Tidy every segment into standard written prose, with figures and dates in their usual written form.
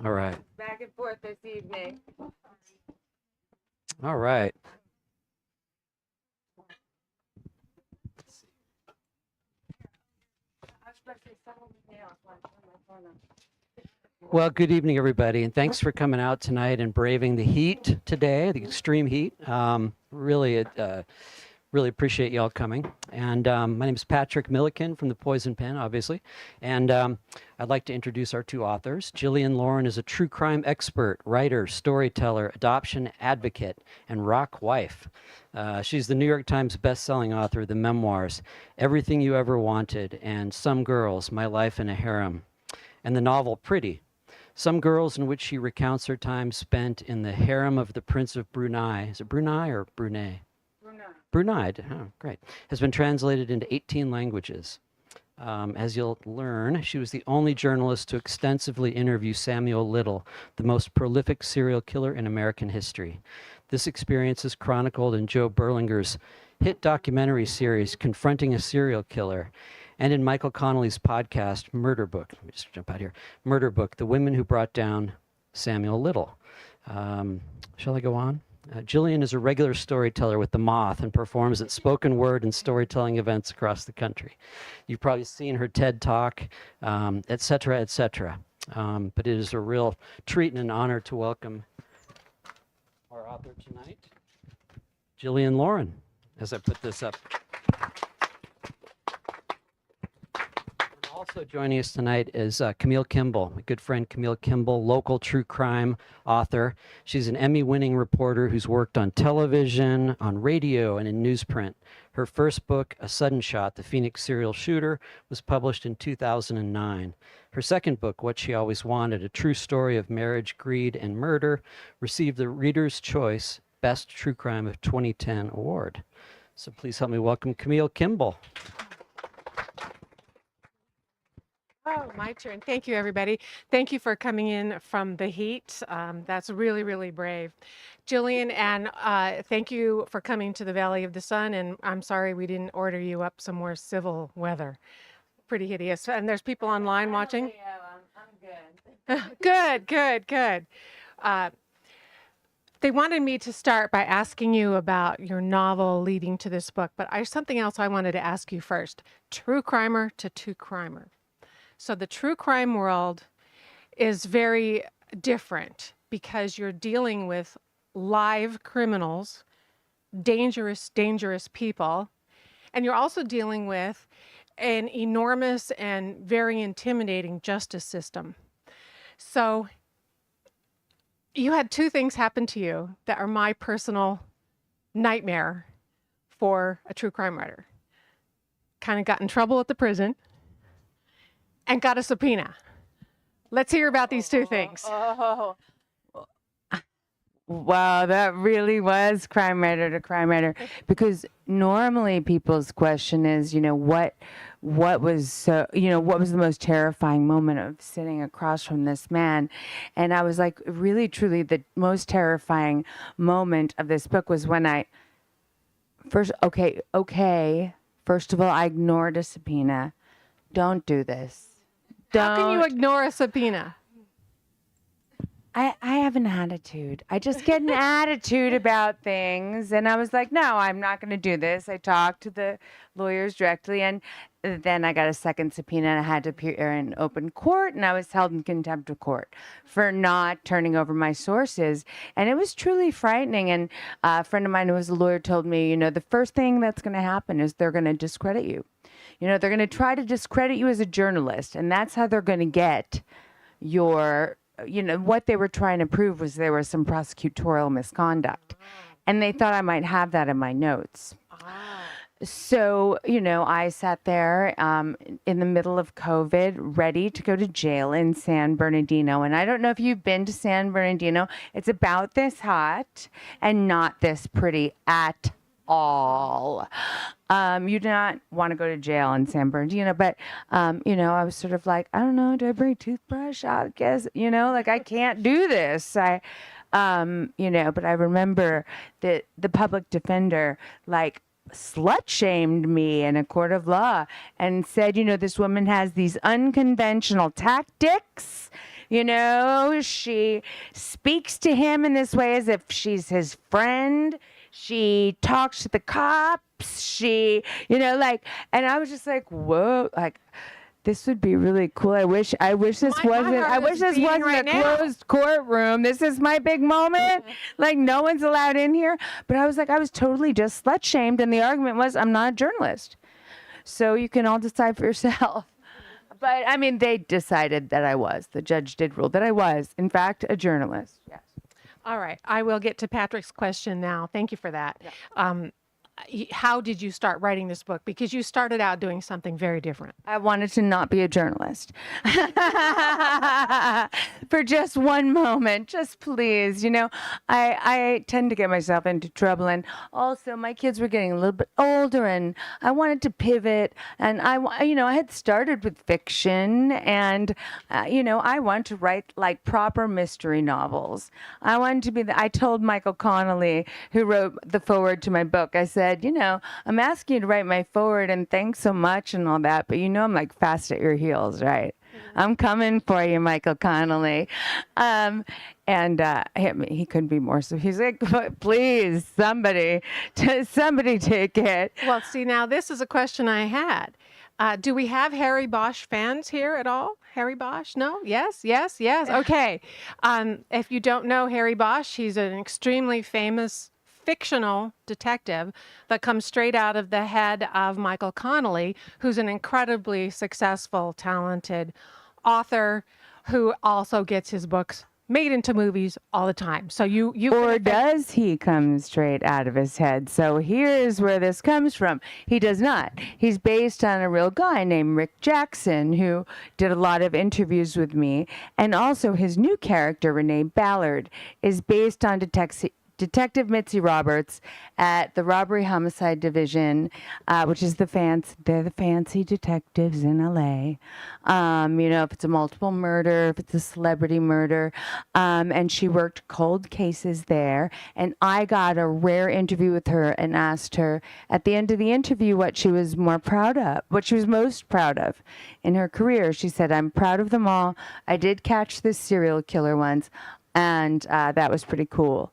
All right. Back and forth this evening. All right. Well, good evening, everybody, and thanks for coming out tonight and braving the heat today, the extreme heat. Really appreciate y'all coming. And my name is Patrick Milliken from the Poison Pen, obviously. And I'd like to introduce our two authors. Jillian Lauren is a true crime expert, writer, storyteller, adoption advocate, and rock wife. She's the New York Times best-selling author of the memoirs Everything You Ever Wanted and Some Girls, My Life in a Harem, and the novel Pretty, Some Girls, in which she recounts her time spent in the harem of the Prince of Brunei. Is it Brunei or Brunei? Brunei. Oh, great. Has been translated into 18 languages. As you'll learn, she was the only journalist to extensively interview Samuel Little, the most prolific serial killer in American history. This experience is chronicled in Joe Berlinger's hit documentary series, Confronting a Serial Killer, and in Michael Connelly's podcast, Murder Book. Let me just jump out here. Murder Book, The Women Who Brought Down Samuel Little. Shall I go on? Jillian is a regular storyteller with The Moth and performs at spoken word and storytelling events across the country. You've probably seen her TED Talk, et cetera, et cetera. But it is a real treat and an honor to welcome our author tonight, Jillian Lauren, as I put this up. Also joining us tonight is Camille Kimball, my good friend Camille Kimball, local true crime author. She's an Emmy-winning reporter who's worked on television, on radio, and in newsprint. Her first book, A Sudden Shot, The Phoenix Serial Shooter, was published in 2009. Her second book, What She Always Wanted, A True Story of Marriage, Greed, and Murder, received the Reader's Choice Best True Crime of 2010 award. So please help me welcome Camille Kimball. Oh, my turn. Thank you, everybody. Thank you for coming in from the heat. That's really, really brave. Jillian, and thank you for coming to the Valley of the Sun. And I'm sorry we didn't order you up some more civil weather. Pretty hideous. And there's people online watching. I'm good. Good. They wanted me to start by asking you about your novel leading to this book, but something else I wanted to ask you first. True crimer to true crimer. So the true crime world is very different because you're dealing with live criminals, dangerous people, and you're also dealing with an enormous and very intimidating justice system. So you had two things happen to you that are my personal nightmare for a true crime writer. Kind of got in trouble at the prison and got a subpoena. Let's hear about these two things. Wow, that really was crime writer to crime writer. Because normally people's question is, what was the most terrifying moment of sitting across from this man? And I was like, really, truly, the most terrifying moment of this book was when first of all, I ignored a subpoena. Don't do this. How can you ignore a subpoena? I have an attitude. I just get an attitude about things. And I was like, no, I'm not going to do this. I talked to the lawyers directly. And then I got a second subpoena and I had to appear in open court. And I was held in contempt of court for not turning over my sources. And it was truly frightening. And a friend of mine who was a lawyer told me, the first thing that's going to happen is they're going to discredit you. They're going to try to discredit you as a journalist. And that's how they're going to get your... what they were trying to prove was there was some prosecutorial misconduct. And they thought I might have that in my notes. So, I sat there in the middle of COVID, ready to go to jail in San Bernardino. And I don't know if you've been to San Bernardino. It's about this hot and not this pretty at all. You do not want to go to jail in San Bernardino, but, I was sort of like, I don't know, do I bring a toothbrush? I guess, I can't do this. But I remember that the public defender, like, slut shamed me in a court of law and said, this woman has these unconventional tactics. She speaks to him in this way as if she's his friend. She talks to the cops. She, and I was just like, whoa, like, this would be really cool. I wish this wasn't a closed courtroom. This is my big moment. Like, no one's allowed in here. But I was totally just slut shamed, and the argument was, I'm not a journalist. So you can all decide for yourself. But I mean, they decided that I was. The judge did rule that I was, in fact, a journalist. Yes. All right. I will get to Patrick's question now. Thank you for that. Yeah. How did you start writing this book? Because you started out doing something very different. I wanted to not be a journalist. For just one moment, just please. I tend to get myself into trouble. And also, my kids were getting a little bit older, and I wanted to pivot. And I had started with fiction, and, I wanted to write like proper mystery novels. I wanted to be I told Michael Connelly, who wrote the foreword to my book, I said, I'm asking you to write my foreword, and thanks so much and all that, but I'm like fast at your heels, right? Mm-hmm. I'm coming for you, Michael Connelly. He couldn't be more. So he's like, please, somebody take it. Well, see, now this is a question I had. Do we have Harry Bosch fans here at all? Harry Bosch? No? Yes? Okay. If you don't know Harry Bosch, he's an extremely famous fictional detective that comes straight out of the head of Michael Connelly, who's an incredibly successful, talented author who also gets his books made into movies all the time. So you or does he come straight out of his head? So here's where this comes from. He does not. He's based on a real guy named Rick Jackson, who did a lot of interviews with me, and also his new character, Renee Ballard, is based on Detective Mitzi Roberts at the Robbery Homicide Division, which is they're the fancy detectives in LA. If it's a multiple murder, if it's a celebrity murder, and she worked cold cases there. And I got a rare interview with her and asked her at the end of the interview what she was most proud of in her career. She said, I'm proud of them all. I did catch this serial killer once, and that was pretty cool.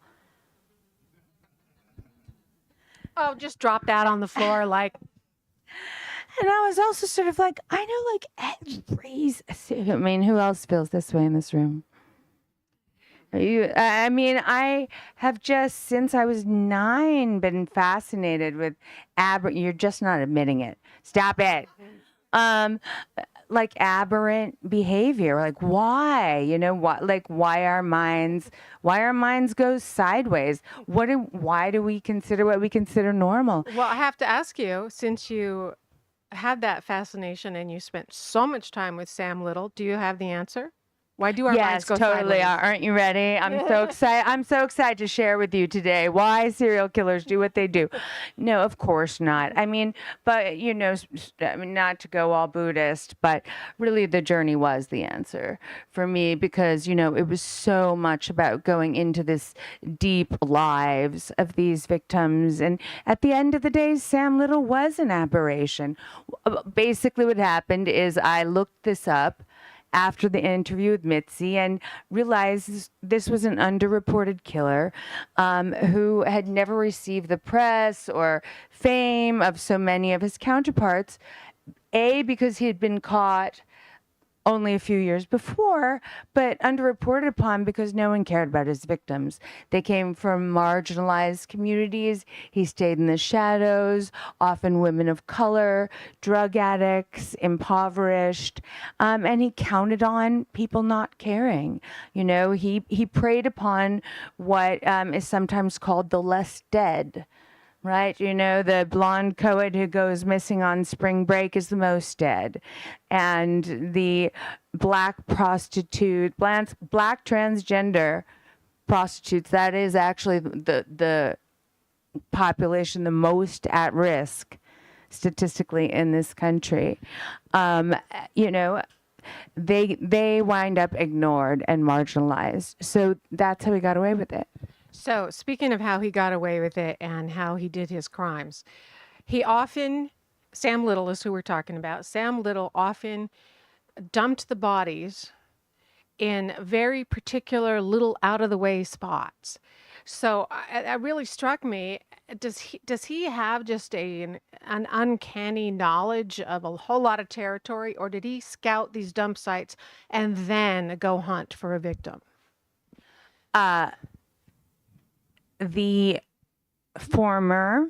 Oh, just drop that on the floor like. And I was also sort of like, I know, who else feels this way in this room? I have just, since I was 9, been fascinated with you're just not admitting it. Stop it. Like aberrant behavior. Like, why? Why our minds go sideways? Why do we consider what we consider normal? Well, I have to ask you, since you had that fascination and you spent so much time with Sam Little, do you have the answer? Why do our minds go totally. sideways? Aren't you ready? I'm so excited. I'm so excited to share with you today why serial killers do what they do. No, of course not. But not to go all Buddhist, but really the journey was the answer for me, because it was so much about going into this deep lives of these victims, and at the end of the day, Sam Little was an aberration. Basically, what happened is I looked this up after the interview with Mitzi and realized this was an underreported killer who had never received the press or fame of so many of his counterparts, because he had been caught only a few years before, but underreported upon because no one cared about his victims. They came from marginalized communities. He stayed in the shadows, often women of color, drug addicts, impoverished, and he counted on people not caring. He preyed upon what is sometimes called the less dead. Right? The blonde co-ed who goes missing on spring break is the most dead. And the black transgender prostitutes, that is actually the population the most at risk statistically in this country. they wind up ignored and marginalized. So that's how he got away with it. So, speaking of how he got away with it and how he did his crimes, he often, Sam Little is who we're talking about. Sam Little often dumped the bodies in very particular little out of the way spots. So it really struck me. Does he have just an uncanny knowledge of a whole lot of territory, or did he scout these dump sites and then go hunt for a victim? The former.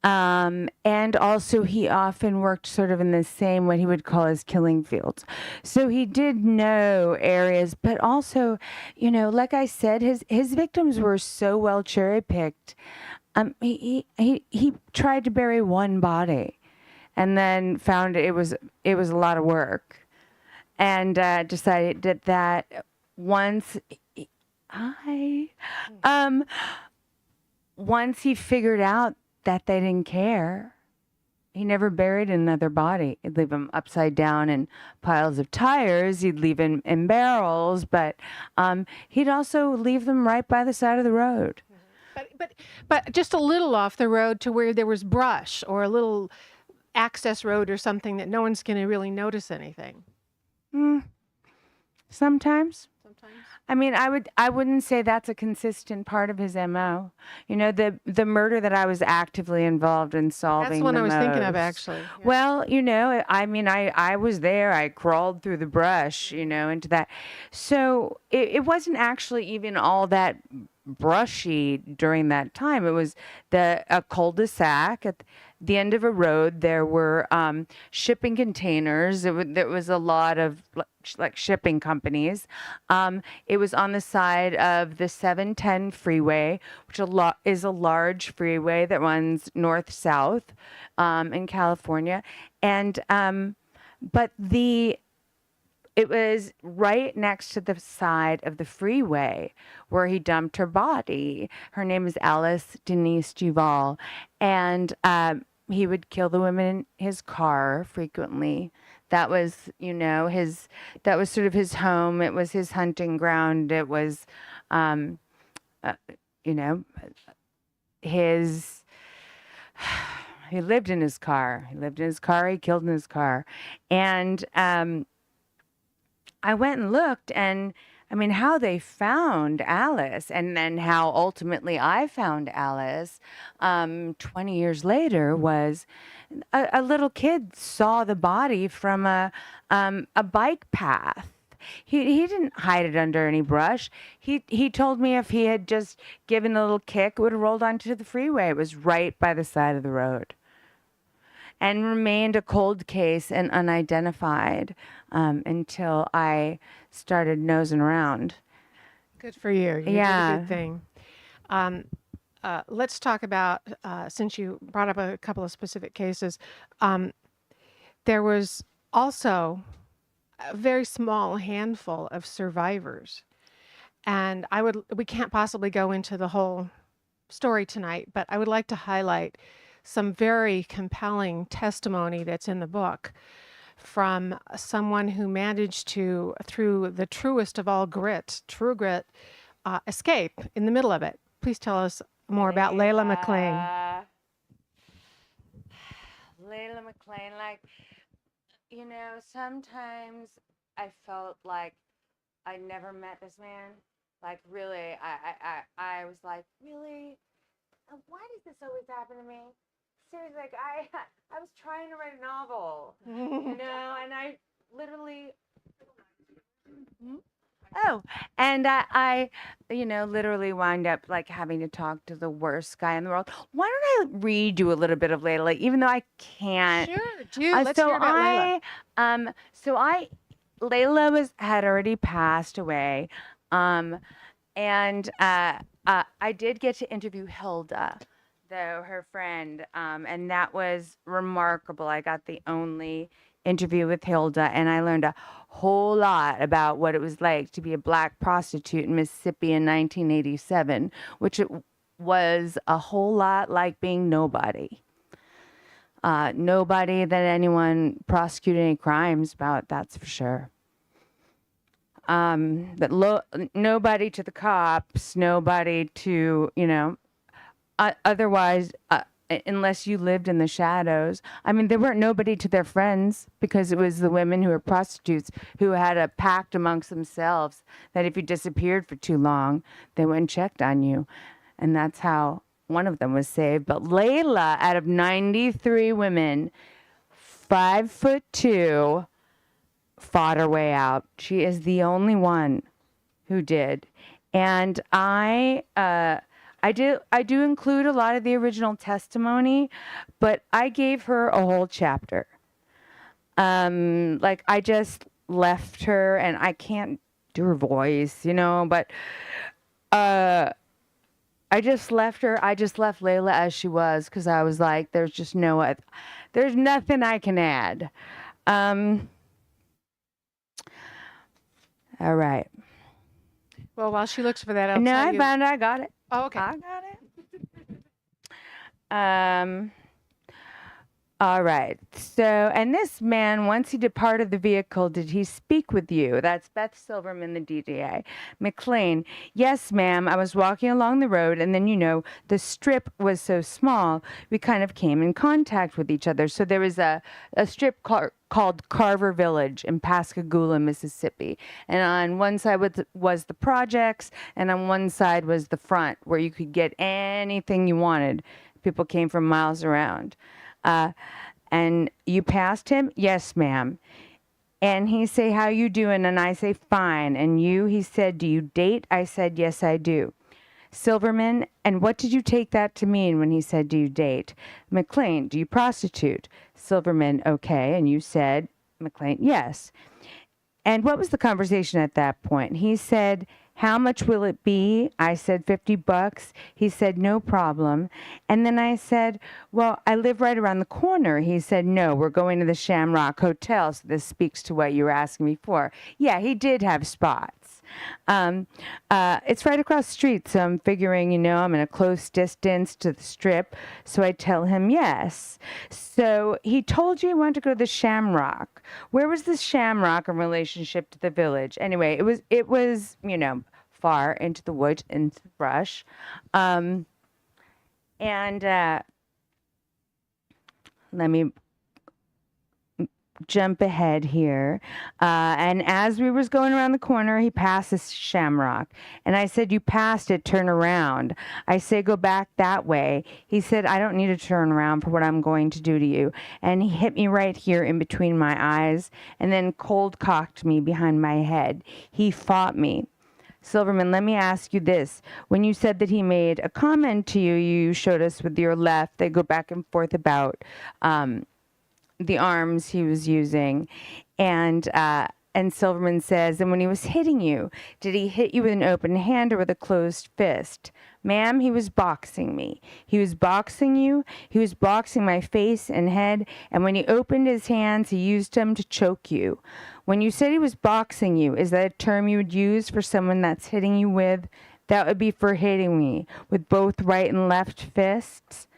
And also he often worked sort of in the same, what he would call his killing fields. So he did know areas, but also, like I said, his victims were so well cherry picked. He tried to bury one body and then found it was a lot of work, and decided that once he figured out that they didn't care, he never buried another body. He'd leave them upside down in piles of tires. He'd leave in barrels, but he'd also leave them right by the side of the road. But just a little off the road to where there was brush or a little access road or something that no one's going to really notice anything. Sometimes. I mean, I wouldn't say that's a consistent part of his MO. The murder that I was actively involved in solving. That's one I was thinking of, most. actually. Yeah. Well, I mean, I was there. I crawled through the brush, into that. So it wasn't actually even all that brushy during that time. It was a cul-de-sac at the end of a road. There were shipping containers. There was a lot of like shipping companies. It was on the side of the 710 freeway, which is a large freeway that runs north-south in California. And but it was right next to the side of the freeway where he dumped her body. Her name is Alice Denise Duval. And he would kill the women in his car frequently. That was, that was sort of his home. It was his hunting ground. It was, he lived in his car. He killed in his car. And I went and looked, and I mean, how they found Alice, and then how ultimately I found Alice 20 years later, was a little kid saw the body from a bike path. He didn't hide it under any brush. He told me if he had just given a little kick, it would have rolled onto the freeway. It was right by the side of the road. And remained a cold case and unidentified until I started nosing around. Good for you. You did a good thing. Let's talk about, since you brought up a couple of specific cases, there was also a very small handful of survivors. And we can't possibly go into the whole story tonight, but I would like to highlight some very compelling testimony that's in the book from someone who managed to, through the truest of all true grit, escape in the middle of it. Please tell us more about Layla McClain. Layla McClain, sometimes I felt like I never met this man. Like, really, I was like, really? Why does this always happen to me? Seriously, like I was trying to write a novel, and I literally, and I literally wind up like having to talk to the worst guy in the world. Why don't I read you a little bit of Layla, even though I can't? Sure, do. Let's hear about Layla. Layla had already passed away, and I did get to interview Hilda, though, her friend, and that was remarkable. I got the only interview with Hilda, and I learned a whole lot about what it was like to be a black prostitute in Mississippi in 1987, which it was a whole lot like being nobody. Nobody that anyone prosecuted any crimes about, that's for sure. Nobody to the cops, nobody to, otherwise, unless you lived in the shadows. I mean, there weren't nobody to their friends, because it was the women who were prostitutes who had a pact amongst themselves that if you disappeared for too long, they went and checked on you. And that's how one of them was saved. But Layla, out of 93 women, 5'2", fought her way out. She is the only one who did. And I do include a lot of the original testimony, but I gave her a whole chapter. I just left her, and I can't do her voice, but I just left her. I just left Layla as she was, because I was like, there's nothing I can add. All right. Well, while she looks for that, I'll No, tell I you. found it. I got it. Oh, okay. I got it. All right. So, and this man, once he departed the vehicle, did he speak with you? That's Beth Silverman, the DDA. McLean, yes, ma'am. I was walking along the road, and then, the strip was so small, we kind of came in contact with each other. So there was a strip called Carver Village in Pascagoula, Mississippi. And on one side was the projects, and on one side was the front, where you could get anything you wanted. People came from miles around. And you passed him? Yes, ma'am. And he say, how you doing? And I say, fine. And you? He said, do you date? I said, yes, I do. Silverman, and what did you take that to mean when he said, do you date? McLean, do you prostitute? Silverman, okay. And you said, McLean, yes. And what was the conversation at that point? He said, how much will it be? I said, $50. He said, no problem. And then I said, well, I live right around the corner. He said, no, we're going to the Shamrock Hotel. So this speaks to what you were asking me for. Yeah, he did have spots. It's right across the street. So I'm figuring, I'm in a close distance to the strip. So I tell him yes. So he told you he wanted to go to the Shamrock. Where was the Shamrock in relationship to the village? Anyway, it was, far into the woods, into the brush. Let me jump ahead here. And as we was going around the corner, he passed this Shamrock. And I said, you passed it, turn around. I say, go back that way. He said, I don't need to turn around for what I'm going to do to you. And he hit me right here in between my eyes, and then cold cocked me behind my head. He fought me. Silverman, let me ask you this. When you said that he made a comment to you, you showed us with your left, they go back and forth about the arms he was using. And Silverman says, and when he was hitting you, did he hit you with an open hand or with a closed fist? Ma'am, he was boxing me. He was boxing you. He was boxing my face and head. And when he opened his hands, he used them to choke you. When you said he was boxing you, is that a term you would use for someone that's hitting you with? That would be for hitting me with both right and left fists.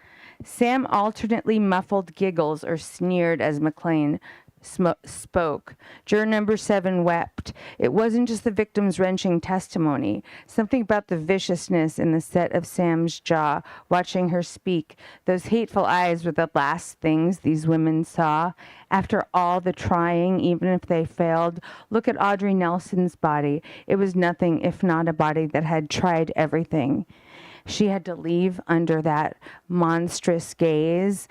Sam alternately muffled giggles or sneered as McLean spoke. Juror number 7 wept. It wasn't just the victim's wrenching testimony. Something about the viciousness in the set of Sam's jaw, watching her speak. Those hateful eyes were the last things these women saw. After all the trying, even if they failed, look at Audrey Nelson's body. It was nothing if not a body that had tried everything. She had to leave under that monstrous gaze.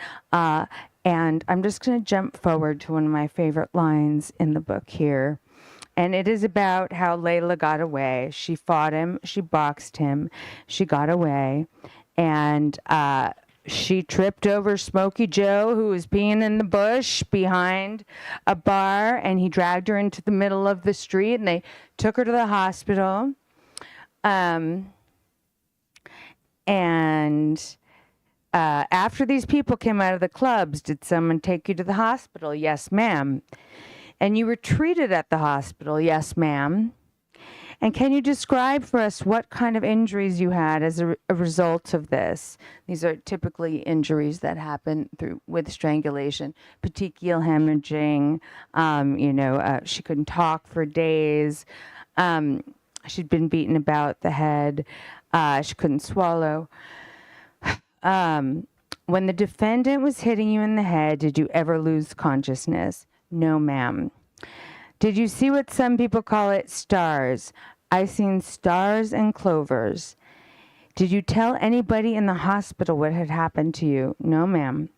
And I'm just going to jump forward to one of my favorite lines in the book here. And it is about how Layla got away. She fought him. She boxed him. She got away. And she tripped over Smokey Joe, who was peeing in the bush behind a bar. And he dragged her into the middle of the street. And they took her to the hospital. After these people came out of the clubs, did someone take you to the hospital? Yes, ma'am. And you were treated at the hospital? Yes, ma'am. And can you describe for us what kind of injuries you had as a result of this? These are typically injuries that happen with strangulation, petechial hemorrhaging. She couldn't talk for days. She'd been beaten about the head. She couldn't swallow. When the defendant was hitting you in the head, did you ever lose consciousness? No, ma'am. Did you see what some people call it stars? I've seen stars and clovers. Did you tell anybody in the hospital what had happened to you? No, ma'am.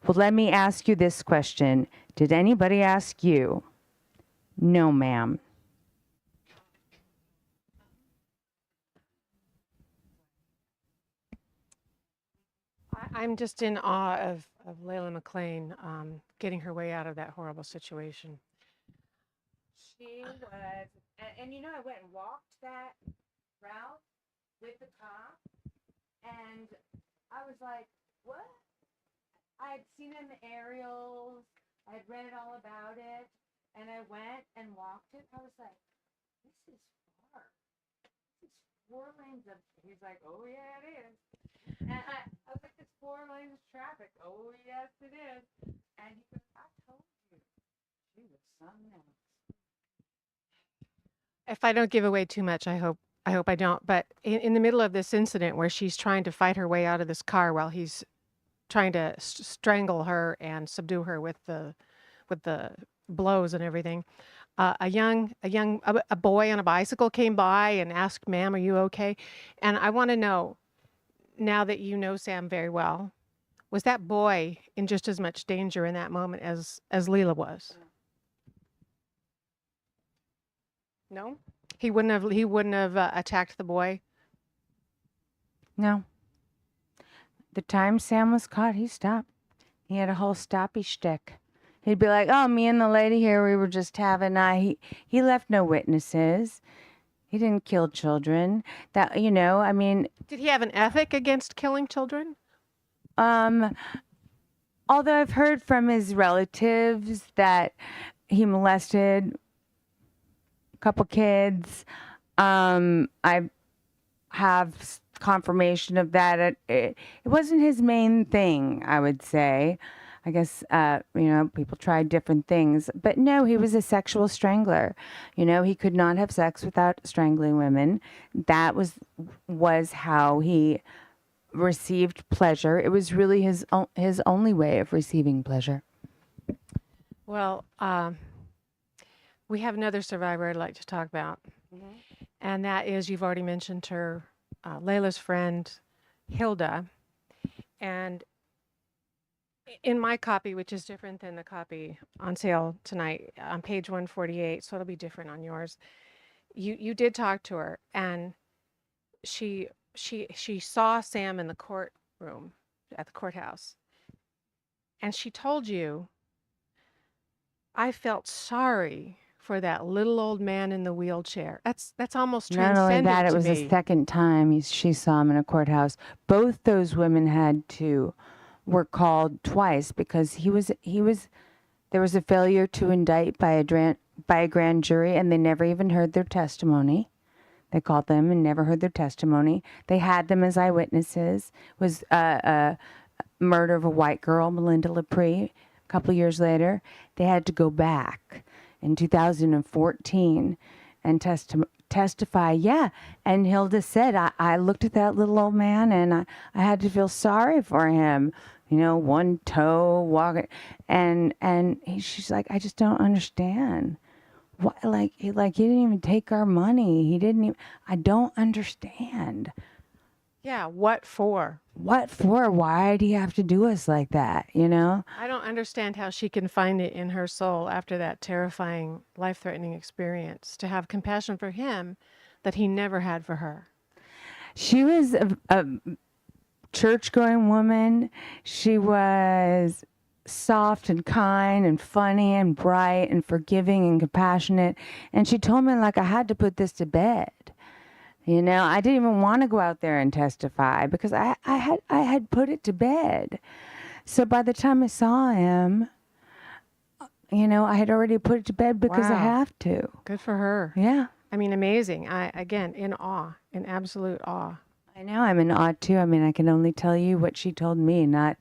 Well, let me ask you this question. Did anybody ask you? No, ma'am. I'm just in awe of Layla McClain getting her way out of that horrible situation. She was, and I went and walked that route with the cop, and I was like, what? I had seen it in the aerials, I had read all about it, and I went and walked it. I was like, this is far. This is 4 lanes of, he's like, oh yeah, it is. And I was like, it's 4 lanes of traffic. Oh yes, it is. And he goes, I told you, she was something else. If I don't give away too much, I hope I don't. But in the middle of this incident where she's trying to fight her way out of this car while he's trying to strangle her and subdue her with the blows and everything, a boy on a bicycle came by and asked, "Ma'am, are you okay?" And I want to know, now that you know Sam very well, was that boy in just as much danger in that moment as Layla was? No, he wouldn't have attacked the boy. No. The time Sam was caught, he stopped. He had a whole stoppy shtick. He'd be like, "Oh, me and the lady here, we were just having." He left no witnesses. He didn't kill children. That I mean. Did he have an ethic against killing children? Although I've heard from his relatives that he molested a couple kids. I have confirmation of that. It wasn't his main thing, I would say. I guess, people tried different things. But no, he was a sexual strangler. He could not have sex without strangling women. That was how he received pleasure. It was really his only way of receiving pleasure. Well, we have another survivor I'd like to talk about. Mm-hmm. And that is, you've already mentioned her, Layla's friend, Hilda. And in my copy, which is different than the copy on sale tonight, on page 148, so it'll be different on yours, you did talk to her, and she saw Sam in the courtroom at the courthouse, and she told you, "I felt sorry for that little old man in the wheelchair." That's almost transcendent. Not only that, it was the second time she saw him in a courthouse. Both those women were called twice because there was a failure to indict by a grand jury, and they never even heard their testimony. They called them and never heard their testimony. They had them as eyewitnesses. It was a murder of a white girl, Melinda Lepre. A couple years later, they had to go back in 2014 and testify. Yeah, and Hilda said, I looked at that little old man and I had to feel sorry for him. One toe walking, and she's like, I just don't understand. What, he didn't even take our money. He didn't even. I don't understand. Yeah, what for? What for? Why'd he have to do us like that? I don't understand how she can find it in her soul after that terrifying, life-threatening experience to have compassion for him that he never had for her. She was a church-going woman. She was soft and kind and funny and bright and forgiving and compassionate. And she told me, I had to put this to bed. I didn't even want to go out there and testify because I had put it to bed. So by the time I saw him, I had already put it to bed because I have to. Good for her. Yeah. I mean, amazing. Again, in awe, in absolute awe. I know, I'm in awe too. I mean, I can only tell you what she told me, not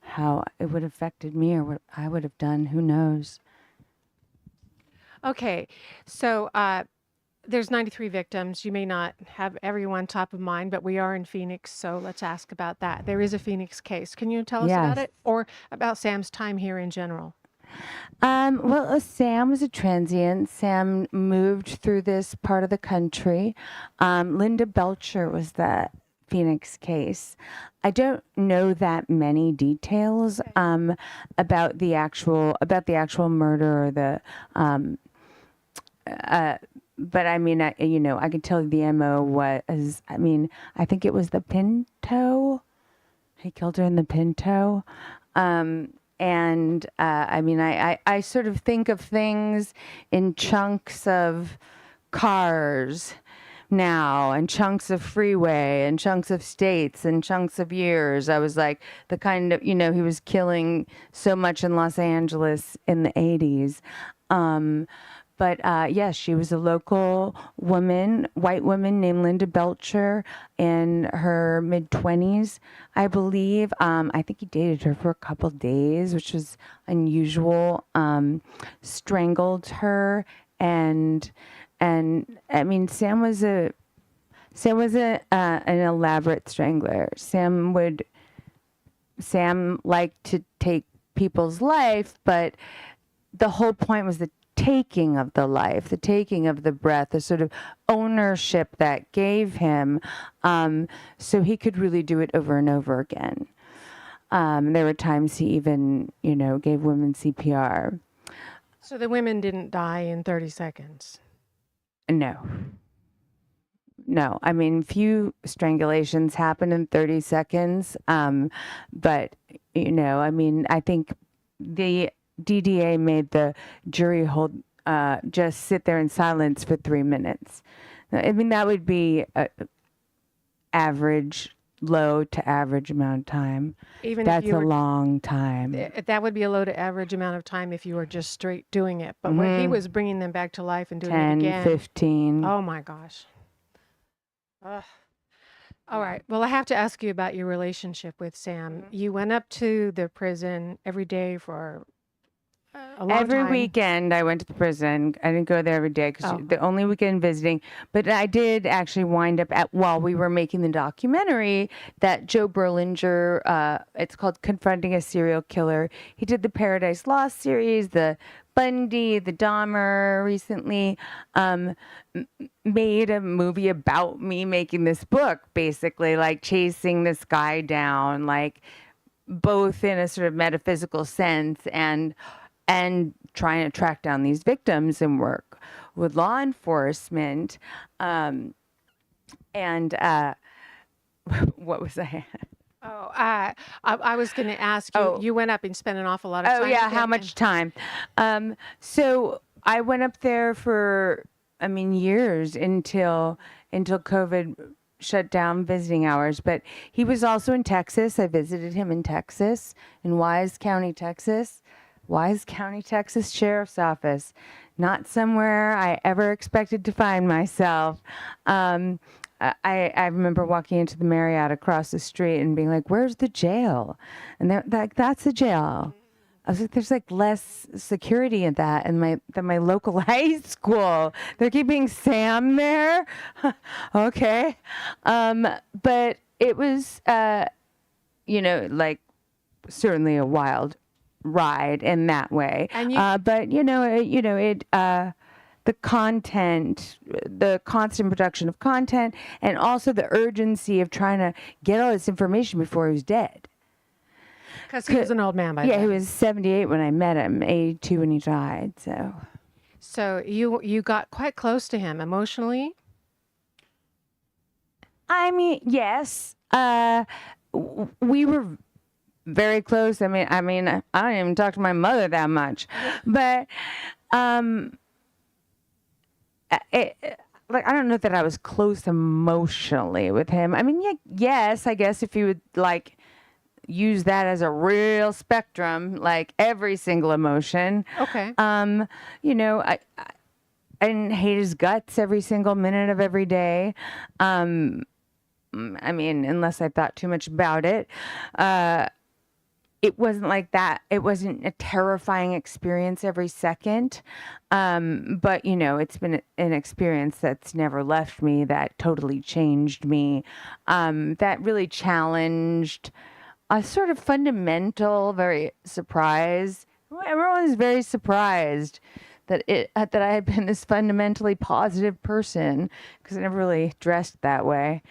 how it would have affected me or what I would have done. Who knows? Okay, so there's 93 victims. You may not have everyone top of mind, but we are in Phoenix, so let's ask about that. There is a Phoenix case. Can you tell us about Yes. it, or about Sam's time here in general? Well, Sam was a transient. Sam moved through this part of the country. Linda Belcher was the Phoenix case. I don't know that many details about the actual murder or the. But I mean, I can tell you the MO was. I mean, I think it was the Pinto. He killed her in the Pinto. And I mean, I sort of think of things in chunks of cars now, and chunks of freeway, and chunks of states, and chunks of years. I was like, the kind of, he was killing so much in Los Angeles in the 80s. But yes, she was a local woman, white woman named Linda Belcher in her mid-20s, I believe. I think he dated her for a couple days, which was unusual. Strangled her, and I mean, Sam was an elaborate strangler. Sam liked to take people's life, but the whole point was the taking of the life, the taking of the breath, the sort of ownership that gave him, so he could really do it over and over again. There were times he even, gave women CPR. So the women didn't die in 30 seconds. No. I mean, few strangulations happen in 30 seconds, but, I mean, I think the DDA made the jury just sit there in silence for 3 minutes. I mean, that would be low to average amount of time. That's a long time. That would be a low to average amount of time if you were just straight doing it. But when he was bringing them back to life and doing 10, it again. 15. Oh my gosh. Ugh. All right. Well, I have to ask you about your relationship with Sam. You went up to the prison every day for a long Every time. weekend I went to the prison. I didn't go there every day because the only weekend visiting. But I did actually wind up while we were making the documentary that Joe Berlinger, it's called Confronting a Serial Killer. He did the Paradise Lost series, the Bundy, the Dahmer recently, made a movie about me making this book, basically, like chasing this guy down, like both in a sort of metaphysical sense and trying to track down these victims and work with law enforcement. And what was I? Oh, I was going to ask you, you went up and spent an awful lot of time. Oh, yeah, with how him. much time? So I went up there for, years until COVID shut down visiting hours. But he was also in Texas. I visited him in Texas, in Wise County, Texas. Sheriff's Office. Not somewhere I ever expected to find myself. I remember walking into the Marriott across the street and being like, "Where's the jail?" And they're like, "That's the jail." I was like, "There's like less security in that than my local high school. They're keeping Sam there." Okay, but it was, like certainly a wild ride in that way. And but the content, the constant production of content, and also the urgency of trying to get all this information before he was dead. Because he was an old man by then. Yeah, he was 78 when I met him, 82 when he died. So you got quite close to him emotionally? I mean, yes. We were very close. I don't even talk to my mother that much. But I don't know that I was close emotionally with him. Yes, I guess if you would like use that as a real spectrum, like every single emotion. Okay. didn't hate his guts every single minute of every day. I mean, unless I thought too much about it. It wasn't like that. It wasn't a terrifying experience every second. But, you know, it's been an experience that's never left me, that totally changed me, that really challenged a sort of fundamental, very surprised. Everyone was very surprised that I had been this fundamentally positive person, because I never really dressed that way.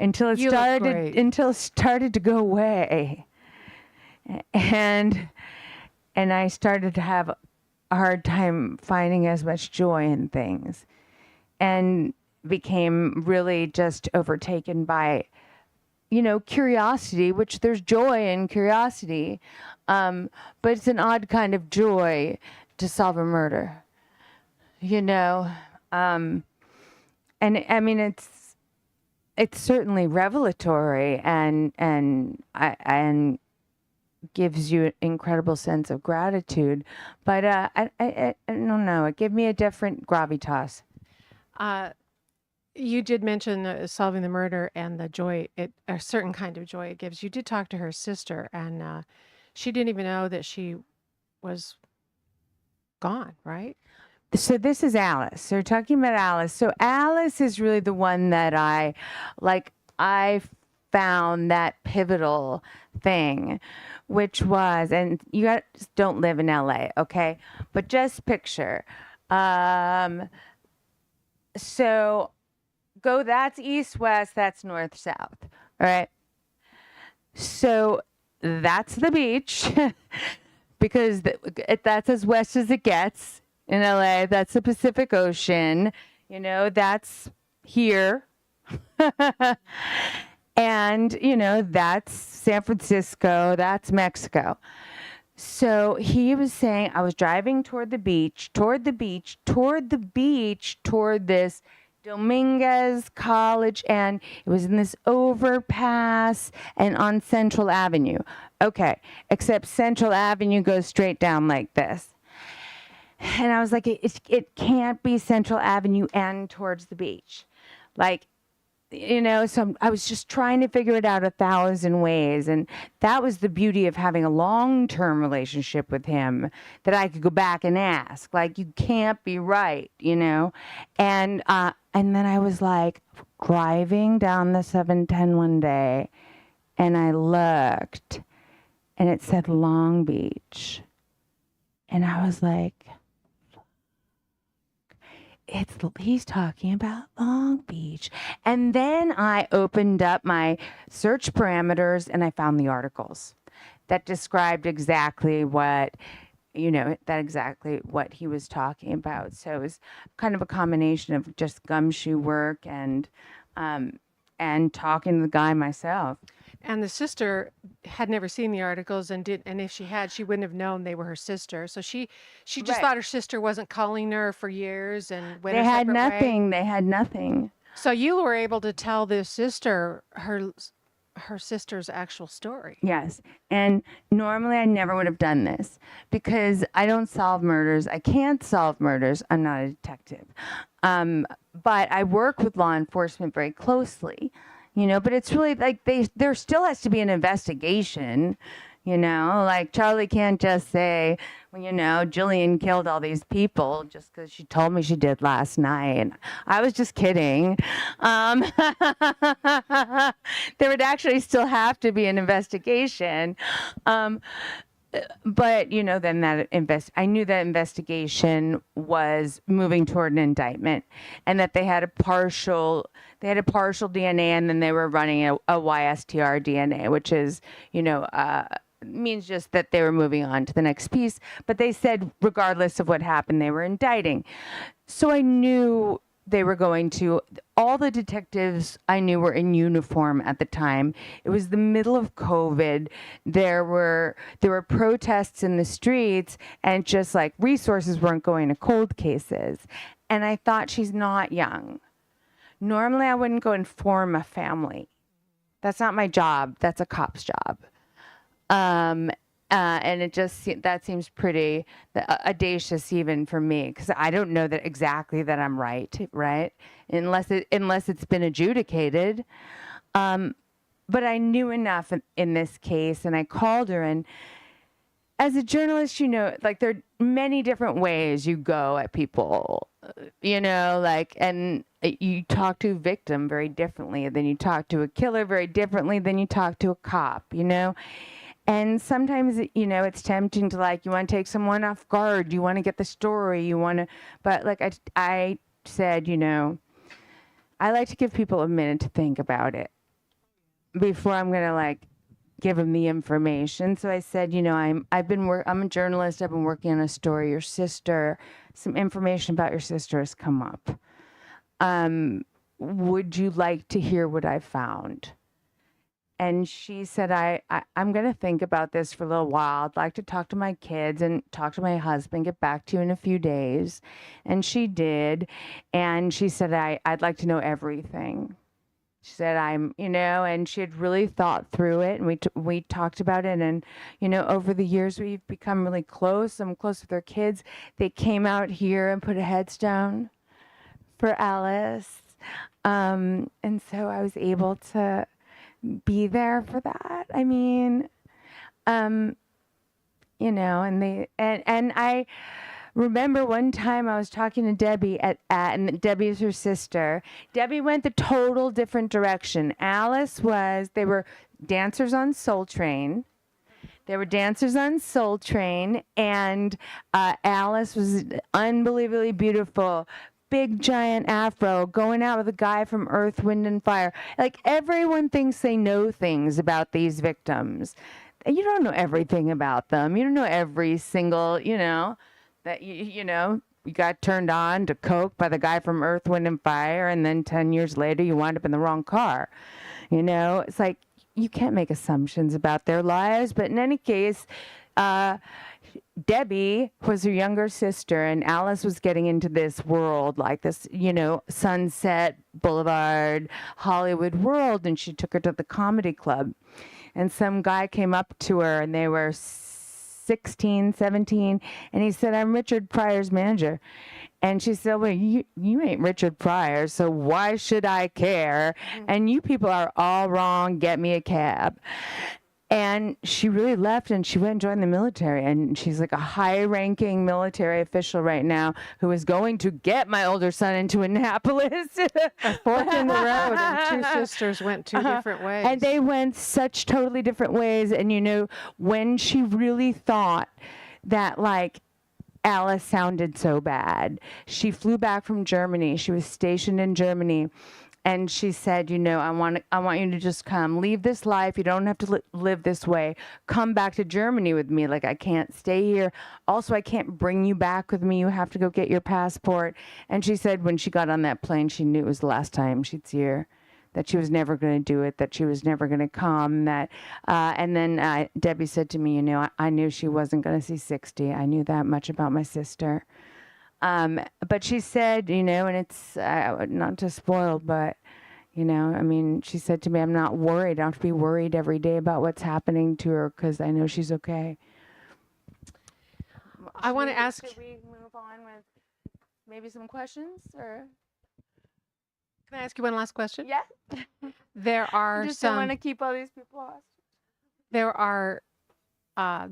Until it You look great. started to go away, and I started to have a hard time finding as much joy in things, and became really just overtaken by, you know, curiosity, which there's joy in curiosity, but it's an odd kind of joy to solve a murder, you know, and I mean it's certainly revelatory and gives you an incredible sense of gratitude, but I don't know. It gave me a different gravitas. You did mention solving the murder and the joy, a certain kind of joy it gives. You did talk to her sister, and she didn't even know that she was gone, right? So this is Alice. So we're talking about Alice. So Alice is really the one that I found that pivotal thing, which was, and you guys don't live in LA, okay? But just picture. So that's east, west, that's north, south, all right? So that's the beach, because that's as west as it gets. In LA, that's the Pacific Ocean, you know, that's here. And, you know, that's San Francisco, that's Mexico. So he was saying, I was driving toward this Dominguez College, and it was in this overpass and on Central Avenue. Okay, except Central Avenue goes straight down like this. And I was like, it can't be Central Avenue and towards the beach. Like, you know, so I was just trying to figure it out 1,000 ways. And that was the beauty of having a long-term relationship with him, that I could go back and ask, like, you can't be right, you know? And then I was like driving down the 710 one day, and I looked, and it said Long Beach. And I was like, he's talking about Long Beach. And then I opened up my search parameters, and I found the articles that described exactly what, you know, exactly what he was talking about. So it was kind of a combination of just gumshoe work and talking to the guy myself. And the sister had never seen the articles, and if she had, she wouldn't have known they were her sister. So she just Right. thought her sister wasn't calling her for years and went They her had separate nothing. way. They had nothing. So you were able to tell this sister her sister's actual story. Yes. And normally I never would have done this, because I don't solve murders. I can't solve murders. I'm not a detective. But I work with law enforcement very closely, you know, but it's really like there still has to be an investigation, you know, like Charlie can't just say, well, you know, Jillian killed all these people just because she told me she did last night. And I was just kidding. There would actually still have to be an investigation. But, you know, then I knew that investigation was moving toward an indictment, and that they had a partial DNA, and then they were running a YSTR DNA, which is, you know, means just that they were moving on to the next piece. But they said, regardless of what happened, they were indicting. So I knew they were going to. All the detectives I knew were in uniform at the time. It was the middle of COVID. There were protests in the streets, and just like resources weren't going to cold cases. And I thought, she's not young. Normally I wouldn't go and form a family. That's not my job. That's a cop's job. And it just that seems pretty audacious even for me, because I don't know that exactly that I'm right, unless it's been adjudicated. But I knew enough in this case, and I called her. And as a journalist, like there are many different ways you go at people, and you talk to a victim very differently than you talk to a killer, very differently than you talk to a cop, And sometimes, it's tempting to you want to take someone off guard. You want to get the story. But I said, I like to give people a minute to think about it before I'm going to give them the information. So I said, I'm a journalist. I've been working on a story. Your sister, some information about your sister has come up. Would you like to hear what I found? And she said, I'm going to think about this for a little while. I'd like to talk to my kids and talk to my husband, get back to you in a few days. And she did. And she said, I'd like to know everything. She said, and she had really thought through it. And we talked about it. And, over the years, we've become really close. I'm close with her kids. They came out here and put a headstone for Alice. And so I was able to be there for that. And I remember one time I was talking to Debbie and Debbie's her sister. Debbie went the total different direction. They were dancers on Soul Train. And Alice was unbelievably beautiful. Big giant afro, going out with a guy from Earth, Wind and Fire. Everyone thinks they know things about these victims. You don't know everything about them. You don't know every single, that you got turned on to coke by the guy from Earth, Wind and Fire, and then 10 years later you wind up in the wrong car. It's you can't make assumptions about their lives. But in any case, Debbie was her younger sister, and Alice was getting into this world, this, Sunset Boulevard, Hollywood world, and she took her to the comedy club. And some guy came up to her, and they were 16, 17, and he said, I'm Richard Pryor's manager. And she said, well, you ain't Richard Pryor, so why should I care? And you people are all wrong. Get me a cab. And she really left, and she went and joined the military. And she's a high-ranking military official right now who is going to get my older son into Annapolis. A fork in the road, and two sisters went two different ways. And they went such totally different ways. And, when she really thought that, Alice sounded so bad, she flew back from Germany. She was stationed in Germany. And she said, I want you to just come, leave this life. You don't have to live this way. Come back to Germany with me. I can't stay here. Also, I can't bring you back with me. You have to go get your passport. And she said when she got on that plane, she knew it was the last time she'd see her, that she was never going to do it, that she was never going to come. And then Debbie said to me, I knew she wasn't going to see 60. I knew that much about my sister. But she said, and it's not to spoil, but, she said to me, I'm not worried. I don't have to be worried every day about what's happening to her because I know she's okay. I want to ask. Should we move on with maybe some questions? Or? Can I ask you one last question? Yeah. There are just don't want to keep all these people hostage. There are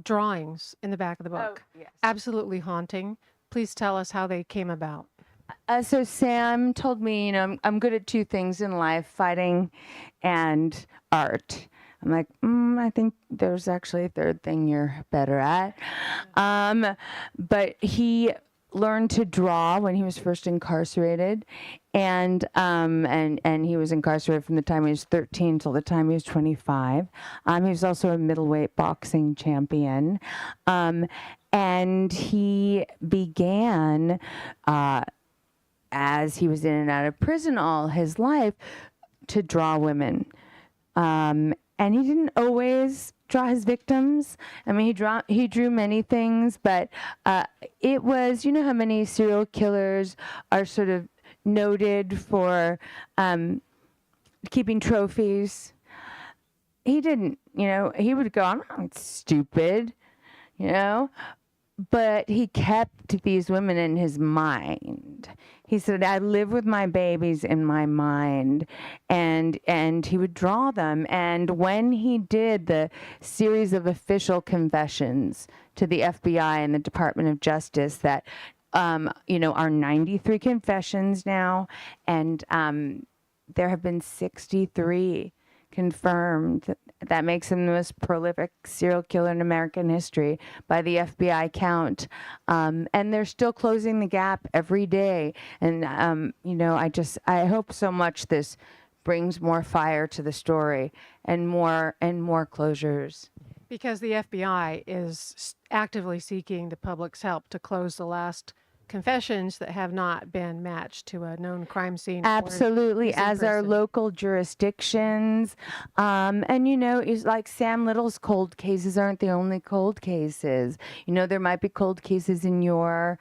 drawings in the back of the book. Oh, yes. Absolutely haunting. Please tell us how they came about. So Sam told me, I'm good at two things in life, fighting and art. I'm like, I think there's actually a third thing you're better at. But he learned to draw when he was first incarcerated, and he was incarcerated from the time he was 13 till the time he was 25. He was also a middleweight boxing champion. And he began, as he was in and out of prison all his life, to draw women. And he didn't always draw his victims. He drew many things, but it was, how many serial killers are sort of noted for keeping trophies? He didn't, he would go, I'm not stupid. you know? But he kept these women in his mind. He said, I live with my babies in my mind. And he would draw them. And when he did the series of official confessions to the FBI and the Department of Justice that, are 93 confessions now, and there have been 63 confirmed. That makes him the most prolific serial killer in American history by the FBI count. And they're still closing the gap every day. And, I hope so much this brings more fire to the story and more closures. Because the FBI is actively seeking the public's help to close the last confessions that have not been matched to a known crime scene. Absolutely, as our local jurisdictions. It's like Sam Little's cold cases aren't the only cold cases. There might be cold cases in your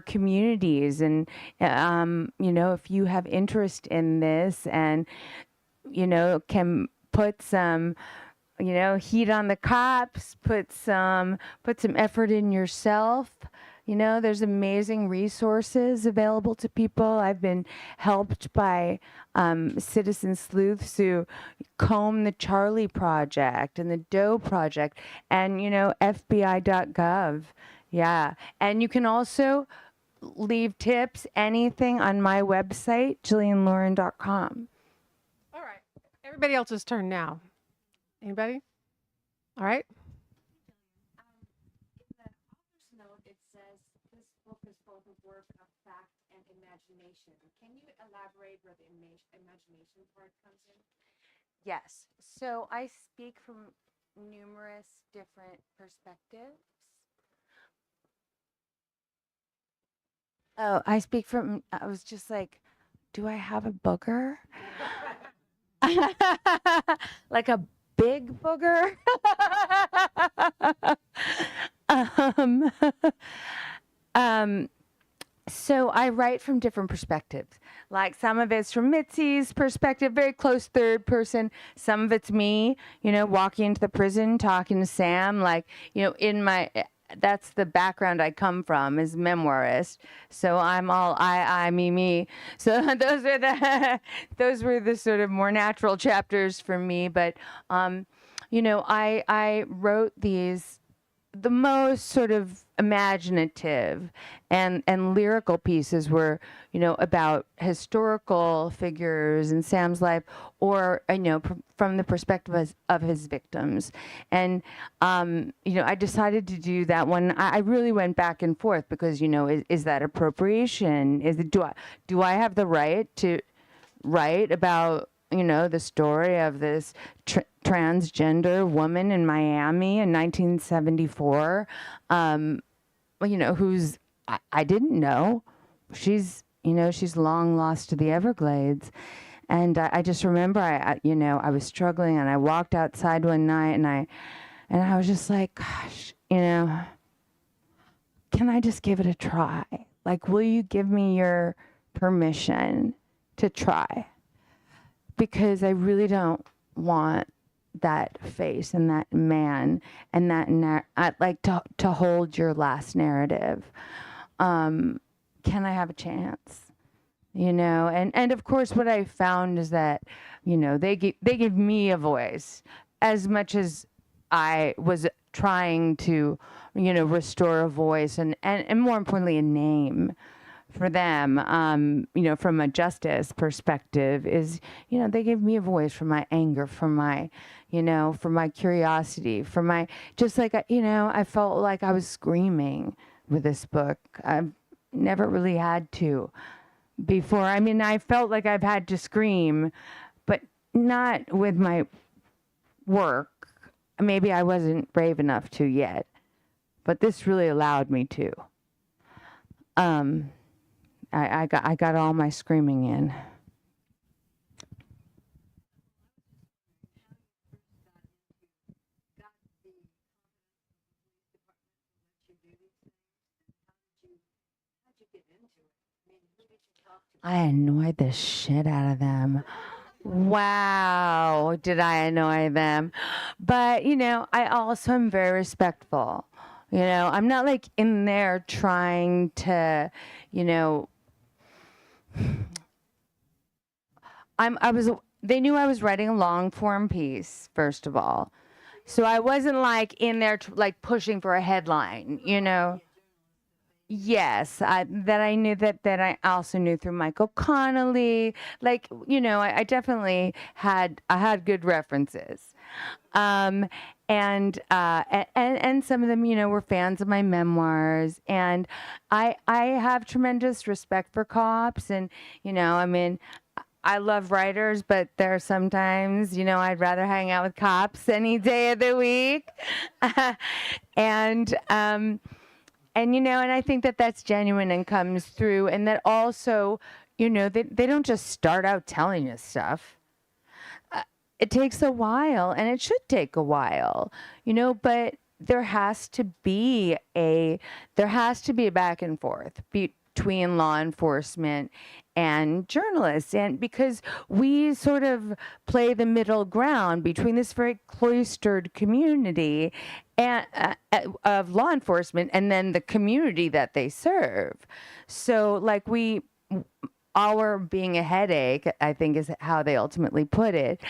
communities, and if you have interest in this and can put some heat on the cops, put some effort in yourself. There's amazing resources available to people. I've been helped by citizen sleuths who comb the Charlie Project and the Doe Project and, FBI.gov. Yeah. And you can also leave tips, anything on my website, JillianLauren.com. All right. Everybody else's turn now. Anybody? All right. Work of fact and imagination. Can you elaborate where the imagination part comes in? Yes. So I speak from numerous different perspectives. Oh, I was just like, do I have a booger? Like a big booger? So I write from different perspectives. Like some of it's from Mitzi's perspective, very close third person. Some of it's me, walking into the prison, talking to Sam. Like, that's the background I come from, is memoirist. So I'm all I, me. So those were the sort of more natural chapters for me. But, I wrote these, the most sort of imaginative and lyrical pieces were, about historical figures in Sam's life, or, from the perspective of his victims. And, I decided to do that one. I really went back and forth because, is that appropriation? Do I have the right to write about, the story of this transgender woman in Miami in 1974, who's, I didn't know. She's long lost to the Everglades. And I just remember, I was struggling, and I walked outside one night, and I was just like, gosh, can I just give it a try? Like, will you give me your permission to try? Because I really don't want that face and that man and that I'd like to hold your last narrative. Can I have a chance? And of course what I found is that, they give me a voice as much as I was trying to, restore a voice and more importantly, a name for them, from a justice perspective, is, they gave me a voice for my anger, for my, for my curiosity, for my, just like, I felt like I was screaming with this book. I've never really had to before. I mean, I felt like I've had to scream, but not with my work. Maybe I wasn't brave enough to yet, but this really allowed me to. I got all my screaming in. I annoyed the shit out of them. Wow, did I annoy them? But, I also am very respectful. I'm not like in there trying to, they knew I was writing a long form piece, first of all. So I wasn't like in there like pushing for a headline, Yes, I knew that I also knew through Michael Connolly. Like, I definitely had good references. And some of them, were fans of my memoirs. And I have tremendous respect for cops. And, I love writers, but there are sometimes, I'd rather hang out with cops any day of the week. And I think that that's genuine and comes through. And that also, they don't just start out telling you stuff. It takes a while, and it should take a while, but there has to be a back and forth between law enforcement and journalists, and because we sort of play the middle ground between this very cloistered community and of law enforcement and then the community that they serve. So like our being a headache, I think is how they ultimately put it,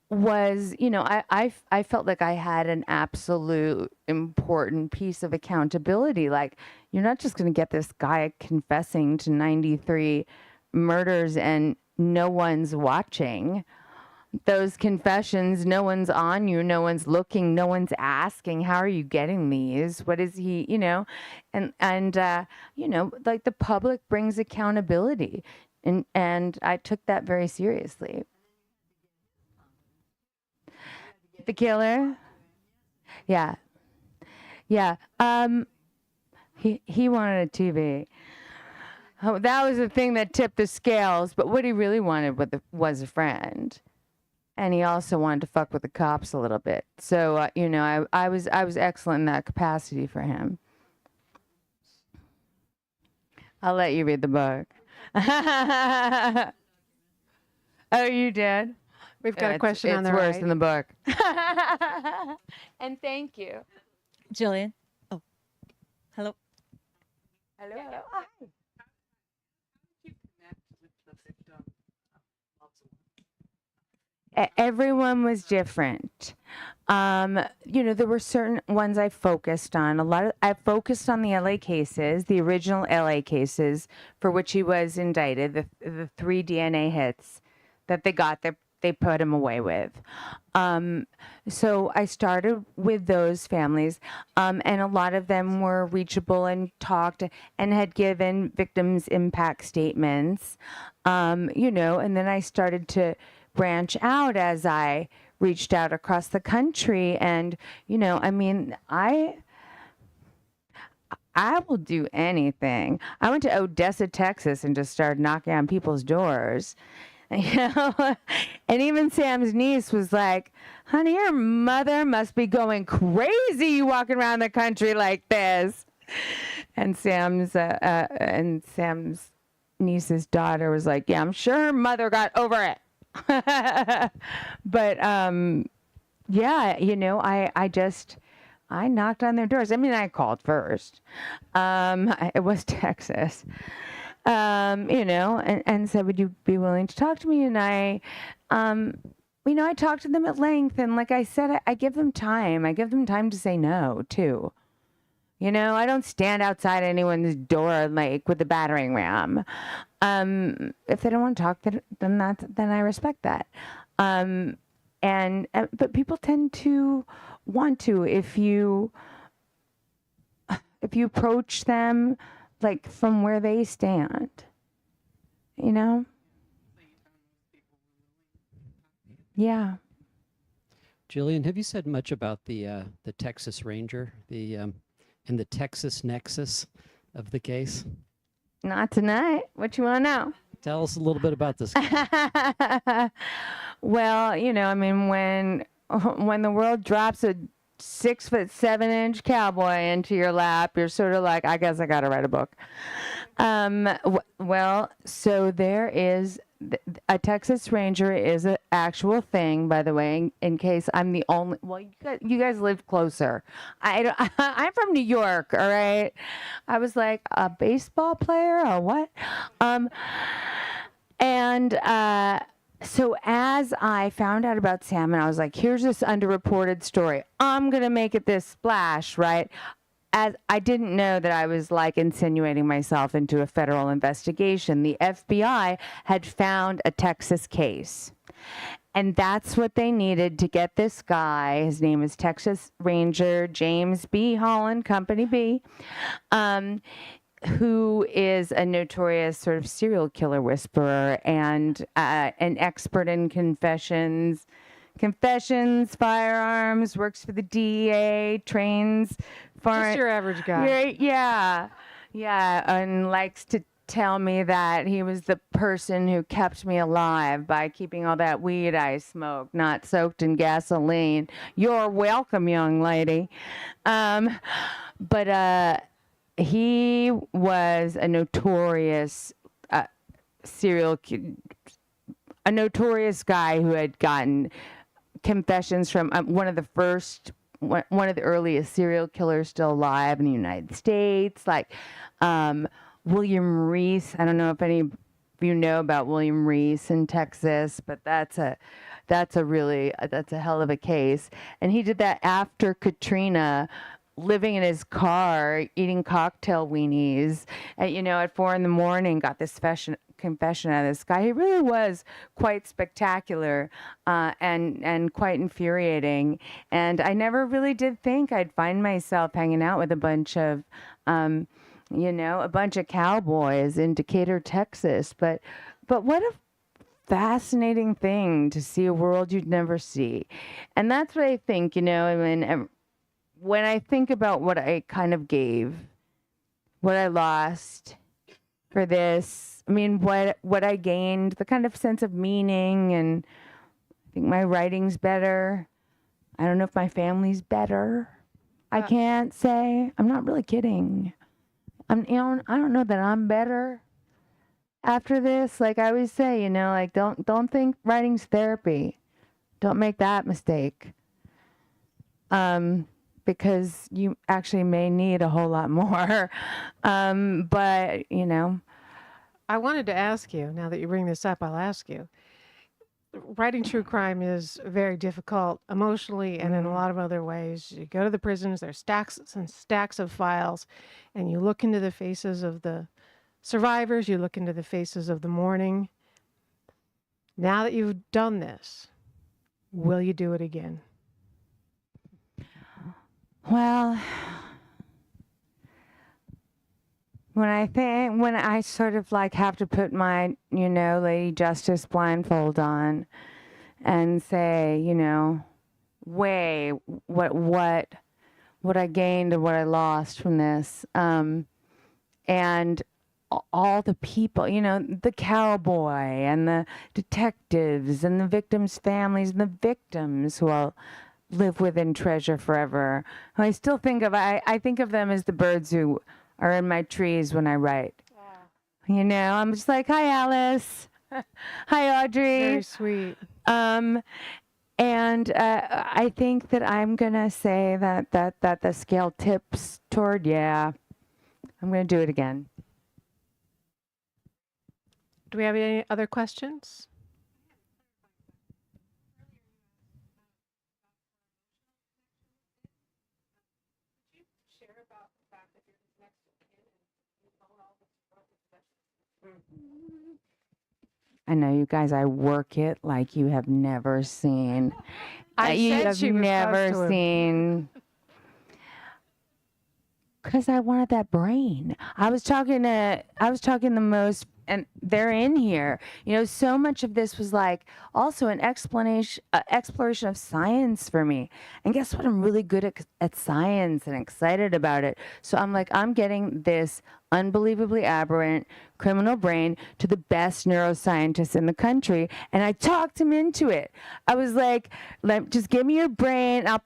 was, I felt like I had an absolute important piece of accountability. Like, you're not just going to get this guy confessing to 93 murders and no one's watching those confessions. No one's on you. No one's looking. No one's asking, how are you getting these? What is he, and like the public brings accountability. And I took that very seriously. The killer? Yeah. Yeah. He wanted a TV. Oh, that was the thing that tipped the scales. But what he really wanted was a friend. And he also wanted to fuck with the cops a little bit. So, I was excellent in that capacity for him. I'll let you read the book. Oh, you did? We've got a question on the It's worse right. than the book. And thank you. Jillian. Oh, hello. Hello. Hi. Everyone was different. There were certain ones I focused on. I focused on the LA cases, the original LA cases for which he was indicted, the 3 DNA hits that they put him away with. So I started with those families, and a lot of them were reachable and talked and had given victims impact statements, and then I started to branch out as I reached out across the country. And, I will do anything. I went to Odessa, Texas, and just started knocking on people's doors. And even Sam's niece was like, honey, your mother must be going crazy walking around the country like this. And Sam's niece's daughter was like, yeah, I'm sure her mother got over it. But yeah, I knocked on their doors. I mean, I called first. It was Texas. And said, would you be willing to talk to me? And I talked to them at length. And like I said, I give them time. I give them time to say no, too. I don't stand outside anyone's door like with a battering ram. If they don't want to talk, then I respect that. But people tend to want to if you approach them like from where they stand, Yeah. Jillian, have you said much about the Texas Ranger, in the Texas nexus of the case? Not tonight. What you want to know? Tell us a little bit about this. Well, when the world drops a 6'7" cowboy into your lap, you're sort of like, I guess I got to write a book. Well, so there is a Texas Ranger is an actual thing, by the way, in case I'm the only, well, you guys live closer. I'm from New York, all right? I was like, a baseball player or what? So as I found out about salmon, I was like, here's this underreported story. I'm going to make it this splash, right? As I didn't know that I was like insinuating myself into a federal investigation. The FBI had found a Texas case. And that's what they needed to get this guy. His name is Texas Ranger James B. Holland, Company B, who is a notorious sort of serial killer whisperer and an expert in confessions, firearms, works for the DEA, trains Just your average guy. Yeah, and likes to tell me that he was the person who kept me alive by keeping all that weed I smoked not soaked in gasoline. You're welcome, young lady. But he was a notorious a notorious guy who had gotten confessions from one of the earliest serial killers still alive in the United States, like William Reese. I don't know if any of you know about William Reese in Texas, but that's a hell of a case. And he did that after Katrina, living in his car, eating cocktail weenies, at 4 a.m, got this confession out of this guy. He really was quite spectacular and quite infuriating. And I never really did think I'd find myself hanging out with a bunch of cowboys in Decatur, Texas. But what a fascinating thing to see a world you'd never see. And that's what I think, when I think about what I kind of gave, what I lost for this, what I gained, the kind of sense of meaning, and I think my writing's better. I don't know if my family's better. I can't say. I'm not really kidding. I don't know that I'm better after this. Like I always say, don't think writing's therapy. Don't make that mistake. Because you actually may need a whole lot more. But. I wanted to ask you, now that you bring this up, I'll ask you. Writing true crime is very difficult emotionally and in a lot of other ways. You go to the prisons, there's stacks and stacks of files, and you look into the faces of the survivors, you look into the faces of the mourning. Now that you've done this, will you do it again? Well, when I sort of like have to put my, Lady Justice blindfold on and say, weigh what I gained and what I lost from this, and all the people, the cowboy and the detectives and the victims' families and the victims who I'll live with and treasure forever. I still think I think of them as the birds who are in my trees when I write. Yeah. I'm just like, hi, Alice. Hi, Audrey. Very sweet. And I think that I'm going to say that the scale tips toward, I'm going to do it again. Do we have any other questions? I know you guys, I work it like you have never seen. You said have she was close to never him. seen. Because I wanted that brain. I was talking the most, and they're in here. So much of this was like also an exploration of science for me. And guess what? I'm really good at science and excited about it. So I'm like, I'm getting this unbelievably aberrant criminal brain to the best neuroscientist in the country, and I talked him into it. I was like, just give me your brain. I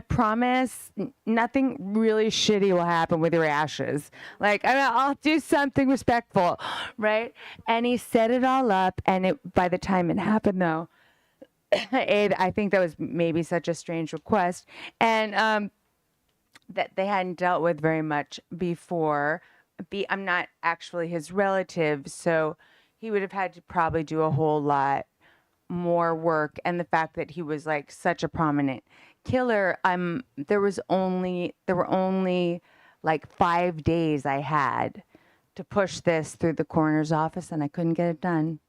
promise nothing really shitty will happen with your ashes. Like, I'll do something respectful, right? And he set it all up, and by the time it happened, though, I think that was maybe such a strange request, and that they hadn't dealt with very much before. I'm not actually his relative, so he would have had to probably do a whole lot more work. And the fact that he was like such a prominent killer, there were only like 5 days I had to push this through the coroner's office, and I couldn't get it done.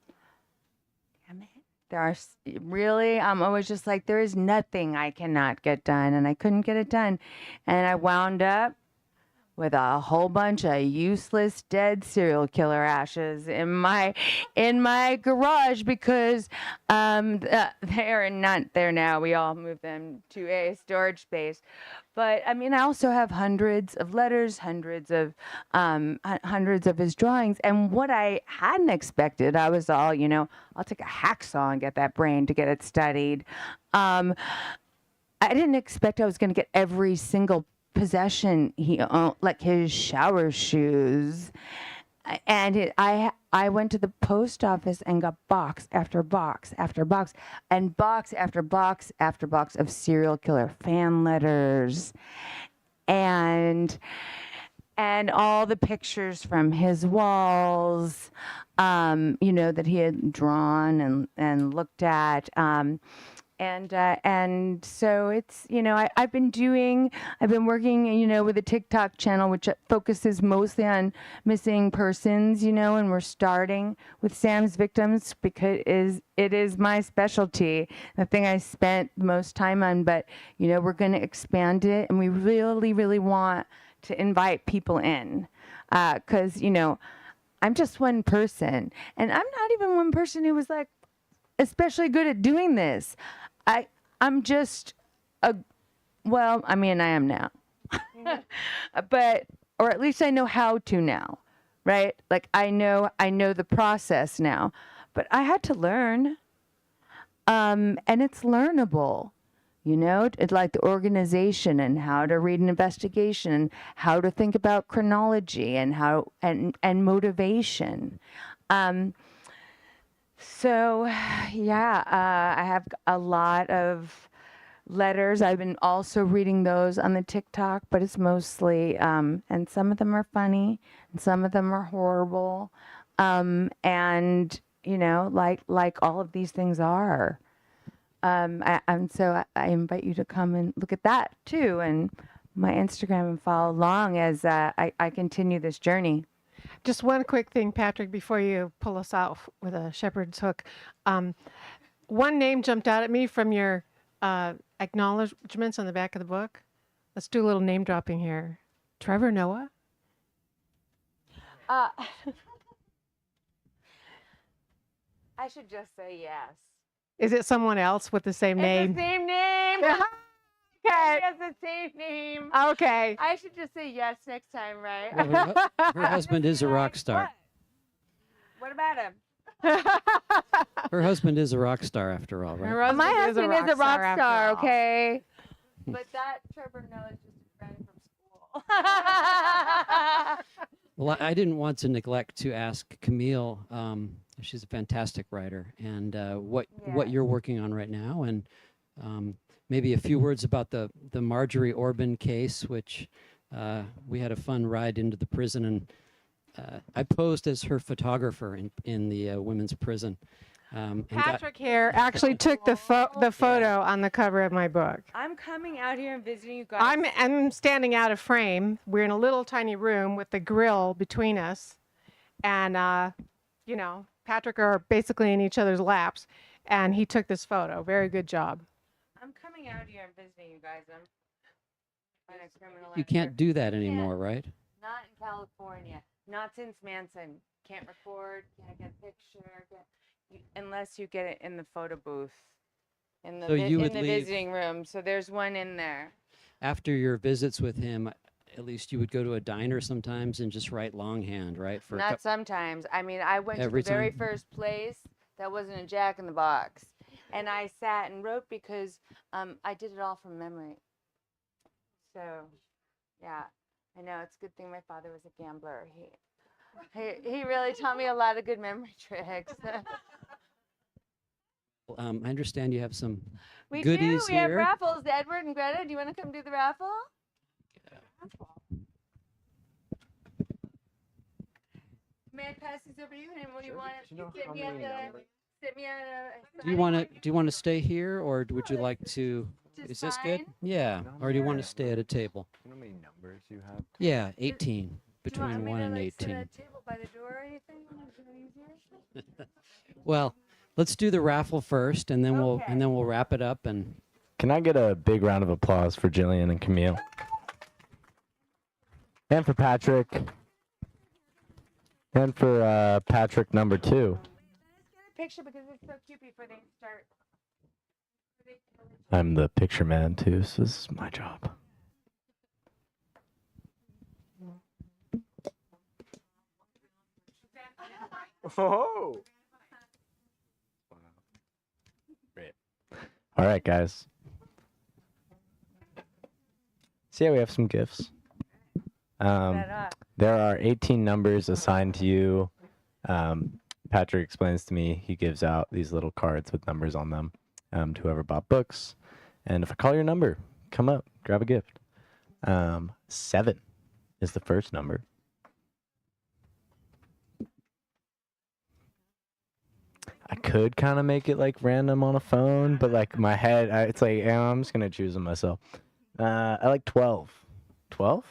Damn it. I'm always just like, there is nothing I cannot get done, and I couldn't get it done. And I wound up with a whole bunch of useless dead serial killer ashes in my garage because they're not there now. We all moved them to a storage space. But I mean, I also have hundreds of letters, hundreds of his drawings. And what I hadn't expected, I was all, I'll take a hacksaw and get that brain to get it studied. I didn't expect I was going to get every single possession he owned, like his shower shoes. And I went to the post office and got box after box after box and box after box after box of serial killer fan letters and all the pictures from his walls, that he had drawn and looked at. And so it's, I've been working, with a TikTok channel, which focuses mostly on missing persons, and we're starting with Sam's victims because it is my specialty, the thing I spent the most time on, but, we're going to expand it, and we really, really want to invite people in, because, I'm just one person, and I'm not even one person who was like especially good at doing this. I'm just I am now. But, or at least I know how to now, right? Like I know the process now, but I had to learn. And it's learnable, it's like the organization and how to read an investigation and how to think about chronology and and motivation. So, yeah, I have a lot of letters. I've been also reading those on the TikTok, but it's mostly, and some of them are funny, and some of them are horrible, and like all of these things are. So I invite you to come and look at that too, and my Instagram, and follow along as I continue this journey. Just one quick thing, Patrick, before you pull us out with a shepherd's hook. One name jumped out at me from your acknowledgments on the back of the book. Let's do a little name dropping here. Trevor Noah? I should just say yes. Is it someone else with the same name? It's the same name. Okay. It's the same name. Okay. I should just say yes next time, right? Well, her husband is a rock star. What about him? Her husband is a rock star after all, right? My husband is a rock after star, all. okay? But that Trevor Noah is just a friend from school. Well, I didn't want to neglect to ask Camille. She's a fantastic writer, and what you're working on right now, and maybe a few words about the Marjorie Orban case, which we had a fun ride into the prison, and I posed as her photographer in the women's prison. Patrick here actually took the photo on the cover of my book. I'm coming out here and visiting you guys. I'm standing out of frame. We're in a little tiny room with the grill between us, and Patrick are basically in each other's laps, and he took this photo. Very good job. I'm coming out here and visiting you guys. I'm a criminal. You can't do that anymore, right? Not in California. Not since Manson. Can't record. Can't get a picture. Unless you get it in the photo booth. In the So you would in the leave- visiting room. So there's one in there. After your visits with him, at least you would go to a diner sometimes and just write longhand, right? For a Not sometimes. I mean, I went to Every the very time? first place that wasn't a Jack in the Box, and I sat and wrote because I did it all from memory. So, yeah, I know it's a good thing my father was a gambler. He really taught me a lot of good memory tricks. I understand you have some We goodies do. We have here. raffles. Edward and Greta, do you want to come do the raffle? May I pass these over to you? And what do you want? Sit me at the. Sit me at a. Do you want to stay here, or would you like to? Just Is this good? fine. Yeah. Or do you want to stay at a table? You know how many numbers you have? Yeah, 18. Do you Between want me 1 to, and like, sit 18. at a table by the door or anything? Is it easier? Well, let's do the raffle first, and then Okay. we'll wrap it up. And Can I get a big round of applause for Jillian and Camille? And for Patrick. And for Patrick number 2. Picture because it's so cute before they start. I'm the picture man too, so this is my job. Oh. Great. All right, guys. So yeah, we have some gifts. That up. There are 18 numbers assigned to you. Patrick explains to me he gives out these little cards with numbers on them to whoever bought books. And if I call your number, come up, grab a gift. 7 is the first number. I could kind of make it like random on a phone, but like my head, it's like, I'm just going to choose them myself. I like 12. 12?